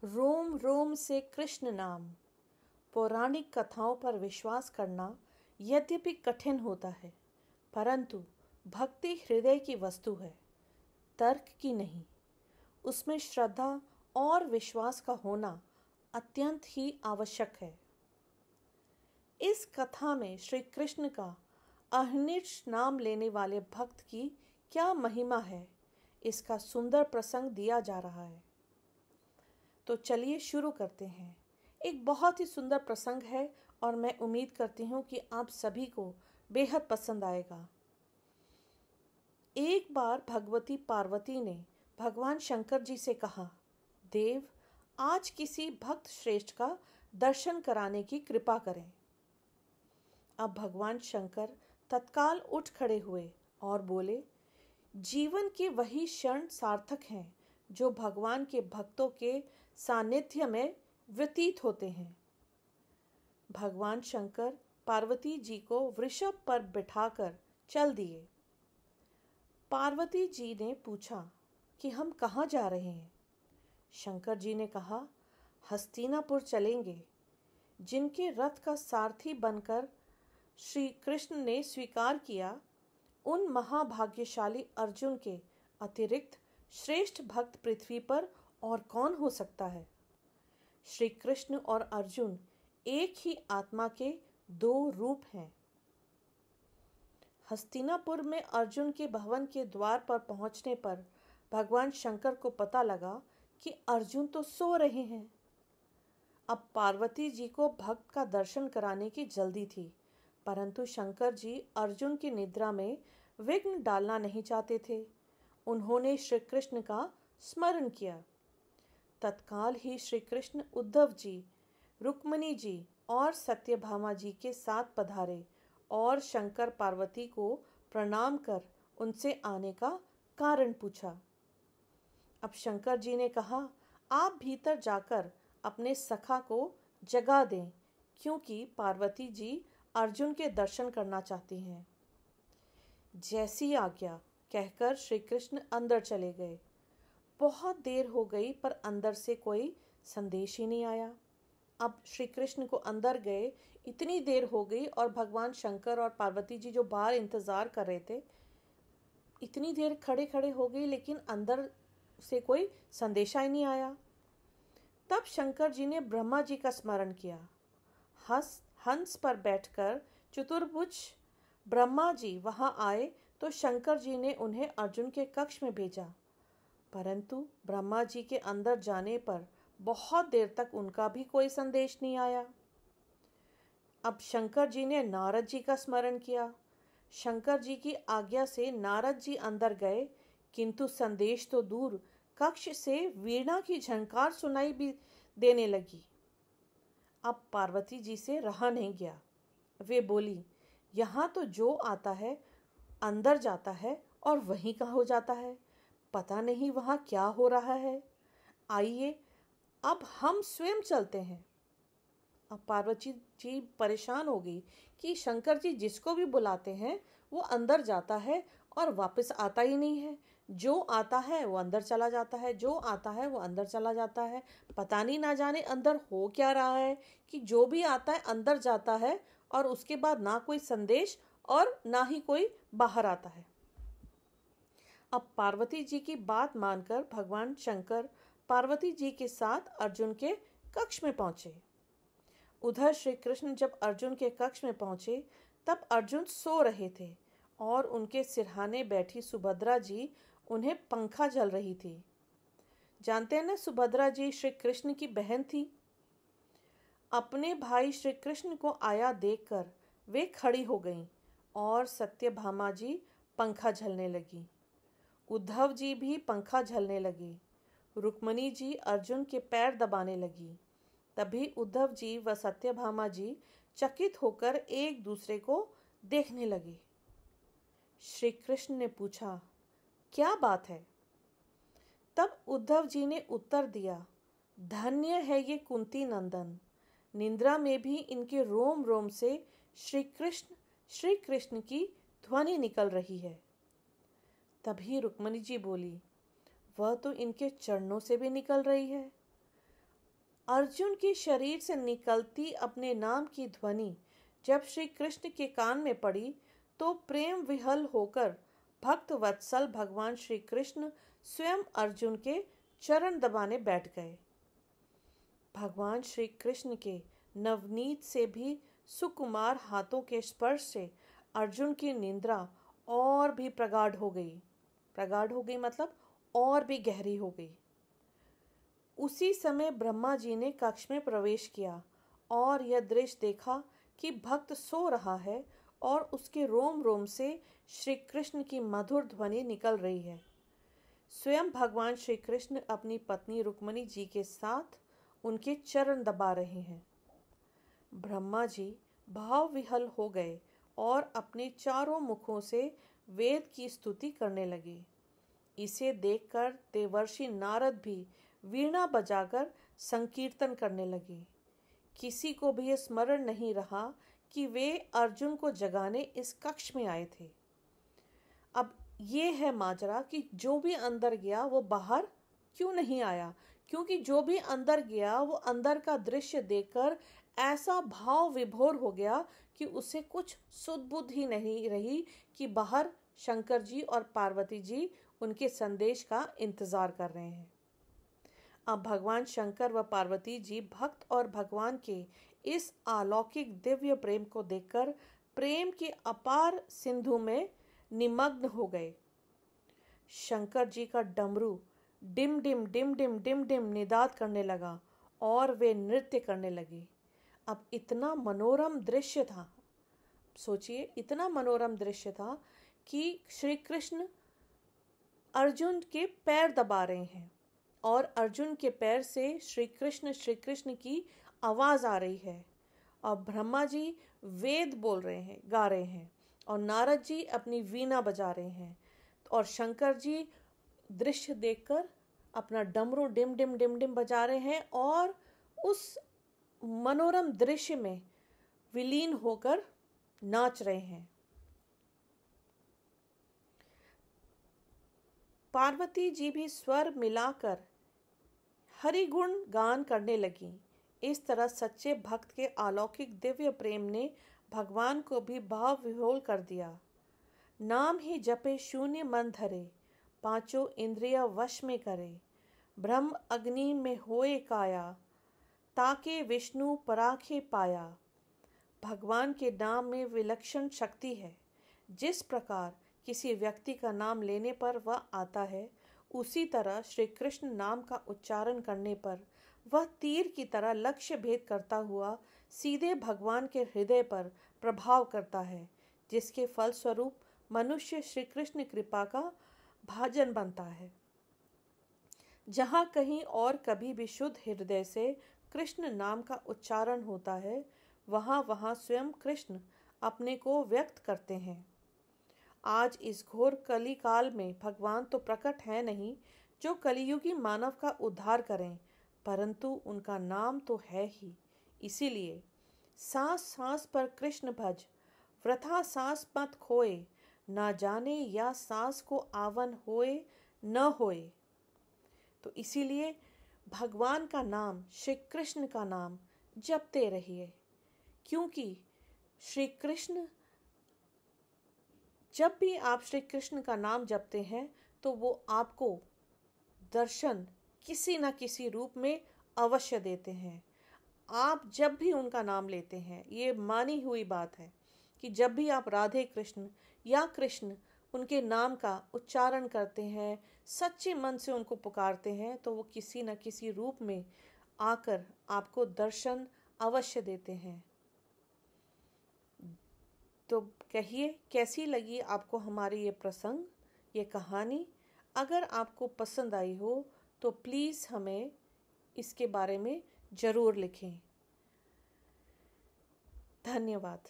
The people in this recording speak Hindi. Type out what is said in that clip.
रोम रोम से कृष्ण नाम। पौराणिक कथाओं पर विश्वास करना यद्यपि कठिन होता है, परंतु भक्ति हृदय की वस्तु है, तर्क की नहीं। उसमें श्रद्धा और विश्वास का होना अत्यंत ही आवश्यक है। इस कथा में श्री कृष्ण का अहर्निश नाम लेने वाले भक्त की क्या महिमा है, इसका सुंदर प्रसंग दिया जा रहा है। तो चलिए शुरू करते हैं। एक बहुत ही सुंदर प्रसंग है और मैं उम्मीद करती हूँ कि आप सभी को बेहद पसंद आएगा। एक बार भगवती पार्वती ने भगवान शंकर जी से कहा, देव, आज किसी भक्त श्रेष्ठ का दर्शन कराने की कृपा करें। अब भगवान शंकर तत्काल उठ खड़े हुए और बोले, जीवन के वही क्षण सार्थक हैं जो भगवान के भक्तों के सानिध्य में व्यतीत होते हैं। भगवान शंकर पार्वती जी को वृषभ पर बिठाकर चल दिए। पार्वती जी ने पूछा कि हम कहाँ जा रहे हैं। शंकर जी ने कहा, हस्तिनापुर चलेंगे। जिनके रथ का सारथी बनकर श्री कृष्ण ने स्वीकार किया, उन महाभाग्यशाली अर्जुन के अतिरिक्त श्रेष्ठ भक्त पृथ्वी पर और कौन हो सकता है। श्री कृष्ण और अर्जुन एक ही आत्मा के दो रूप हैं। हस्तिनापुर में अर्जुन के भवन के द्वार पर पहुंचने पर भगवान शंकर को पता लगा कि अर्जुन तो सो रहे हैं। अब पार्वती जी को भक्त का दर्शन कराने की जल्दी थी, परंतु शंकर जी अर्जुन की निद्रा में विघ्न डालना नहीं चाहते थे। उन्होंने श्री कृष्ण का स्मरण किया। तत्काल ही श्री कृष्ण उद्धव जी, रुक्मिणी जी और सत्यभामा जी के साथ पधारे और शंकर पार्वती को प्रणाम कर उनसे आने का कारण पूछा। अब शंकर जी ने कहा, आप भीतर जाकर अपने सखा को जगा दें, क्योंकि पार्वती जी अर्जुन के दर्शन करना चाहती हैं। जैसी आज्ञा कहकर श्री कृष्ण अंदर चले गए। बहुत देर हो गई पर अंदर से कोई संदेश ही नहीं आया। अब श्री कृष्ण को अंदर गए इतनी देर हो गई और भगवान शंकर और पार्वती जी जो बाहर इंतजार कर रहे थे, इतनी देर खड़े खड़े हो गई, लेकिन अंदर से कोई संदेशा ही नहीं आया। तब शंकर जी ने ब्रह्मा जी का स्मरण किया। हंस पर बैठकर चतुर्भुज ब्रह्मा जी वहां आए तो शंकर जी ने उन्हें अर्जुन के कक्ष में भेजा, परंतु ब्रह्मा जी के अंदर जाने पर बहुत देर तक उनका भी कोई संदेश नहीं आया। अब शंकर जी ने नारद जी का स्मरण किया। शंकर जी की आज्ञा से नारद जी अंदर गए, किंतु संदेश तो दूर, कक्ष से वीणा की झंकार सुनाई भी देने लगी। अब पार्वती जी से रहा नहीं गया। वे बोली, यहाँ तो जो आता है अंदर जाता है और वहीं का हो जाता है, पता नहीं वहाँ क्या हो रहा है। आइए अब हम स्वयं चलते हैं। अब पार्वती जी परेशान हो गई कि शंकर जी जिसको भी बुलाते हैं वो अंदर जाता है और वापस आता ही नहीं है। जो आता है वो अंदर चला जाता है, जो आता है वो अंदर चला जाता है। पता नहीं ना जाने अंदर हो क्या रहा है कि जो भी आता है अंदर जाता है और उसके बाद ना कोई संदेश और ना ही कोई बाहर आता है। अब पार्वती जी की बात मानकर भगवान शंकर पार्वती जी के साथ अर्जुन के कक्ष में पहुंचे। उधर श्री कृष्ण जब अर्जुन के कक्ष में पहुंचे तब अर्जुन सो रहे थे और उनके सिरहाने बैठी सुभद्रा जी उन्हें पंखा झल रही थी। जानते हैं ना, सुभद्रा जी श्री कृष्ण की बहन थी। अपने भाई श्री कृष्ण को आया देखकर वे खड़ी हो गईं और सत्यभामा जी पंखा झलने लगी। उद्धव जी भी पंखा झलने लगे। रुक्मिणी जी अर्जुन के पैर दबाने लगी। तभी उद्धव जी व सत्यभामा जी चकित होकर एक दूसरे को देखने लगे। श्री कृष्ण ने पूछा, क्या बात है? तब उद्धव जी ने उत्तर दिया, धन्य है ये कुंती नंदन, निद्रा में भी इनके रोम रोम से श्री कृष्ण की ध्वनि निकल रही है। तभी रुक्मिणी जी बोली, वह तो इनके चरणों से भी निकल रही है। अर्जुन के शरीर से निकलती अपने नाम की ध्वनि जब श्री कृष्ण के कान में पड़ी तो प्रेम विहल होकर भक्त वत्सल भगवान श्री कृष्ण स्वयं अर्जुन के चरण दबाने बैठ गए। भगवान श्री कृष्ण के नवनीत से भी सुकुमार हाथों के स्पर्श से अर्जुन की निद्रा और भी प्रगाढ़ हो गई मतलब और भी गहरी हो गई। उसी समय ब्रह्मा जी ने कक्ष में प्रवेश किया और यह दृश्य देखा कि भक्त सो रहा है और उसके रोम रोम से श्री कृष्ण की मधुर ध्वनि निकल रही है। स्वयं भगवान श्री कृष्ण अपनी पत्नी रुक्मिणी जी के साथ उनके चरण दबा रहे हैं। ब्रह्मा जी भाव विहल हो गए और अपने चारों मुखों से वेद की स्तुति करने लगे। इसे देखकर देवर्षि नारद भी वीणा बजाकर संकीर्तन करने लगे। किसी को भी स्मरण नहीं रहा कि वे अर्जुन को जगाने इस कक्ष में आए थे। अब ये है माजरा कि जो भी अंदर गया वो बाहर क्यों नहीं आया, क्योंकि जो भी अंदर गया वो अंदर का दृश्य देखकर ऐसा भाव विभोर हो गया कि उसे कुछ सुध बुध ही नहीं रही कि बाहर शंकर जी और पार्वती जी उनके संदेश का इंतजार कर रहे हैं। अब भगवान शंकर व पार्वती जी भक्त और भगवान के इस अलौकिक दिव्य प्रेम को देखकर प्रेम के अपार सिंधु में निमग्न हो गए। शंकर जी का डमरू डिम डिम डिम डिम डिम डिम निदाद करने लगा और वे नृत्य करने लगे। अब इतना मनोरम दृश्य था, सोचिए इतना मनोरम दृश्य था कि श्री कृष्ण अर्जुन के पैर दबा रहे हैं और अर्जुन के पैर से श्री कृष्ण की आवाज़ आ रही है और ब्रह्मा जी वेद बोल रहे हैं, गा रहे हैं और नारद जी अपनी वीणा बजा रहे हैं और शंकर जी दृश्य देखकर अपना डमरू डिम डिम डिम डिम बजा रहे हैं और उस मनोरम दृश्य में विलीन होकर नाच रहे हैं। पार्वती जी भी स्वर मिलाकर हरि गुण गान करने लगी। इस तरह सच्चे भक्त के अलौकिक दिव्य प्रेम ने भगवान को भी भाव विह्वल कर दिया। नाम ही जपे शून्य मन धरे, पांचों इंद्रिया वश में करे, ब्रह्म अग्नि में होए काया, ताके विष्णु पराखे पाया। भगवान के नाम में विलक्षण शक्ति है। जिस प्रकार किसी व्यक्ति का नाम लेने पर वह आता है, उसी तरह श्री कृष्ण नाम का उच्चारण करने पर वह तीर की तरह लक्ष्य भेद करता हुआ सीधे भगवान के हृदय पर प्रभाव करता है, जिसके फलस्वरूप मनुष्य श्री कृष्ण कृपा का भाजन बनता है। जहाँ कहीं और कभी भी शुद्ध हृदय से कृष्ण नाम का उच्चारण होता है, वहाँ स्वयं कृष्ण अपने को व्यक्त करते हैं। आज इस घोर कली काल में भगवान तो प्रकट है नहीं जो कलियुगी मानव का उद्धार करें, परंतु उनका नाम तो है ही। इसीलिए सांस सांस पर कृष्ण भज, वृथा सांस मत खोए, ना जाने या सांस को आवन होए न होए। तो इसीलिए भगवान का नाम, श्री कृष्ण का नाम जपते रहिए, क्योंकि श्री कृष्ण, जब भी आप श्री कृष्ण का नाम जपते हैं तो वो आपको दर्शन किसी न किसी रूप में अवश्य देते हैं। आप जब भी उनका नाम लेते हैं, ये मानी हुई बात है कि जब भी आप राधे कृष्ण या कृष्ण उनके नाम का उच्चारण करते हैं, सच्चे मन से उनको पुकारते हैं, तो वो किसी न किसी रूप में आकर आपको दर्शन अवश्य देते हैं। तो कहिए कैसी लगी आपको हमारी ये प्रसंग, ये कहानी। अगर आपको पसंद आई हो तो प्लीज़ हमें इसके बारे में ज़रूर लिखें। धन्यवाद।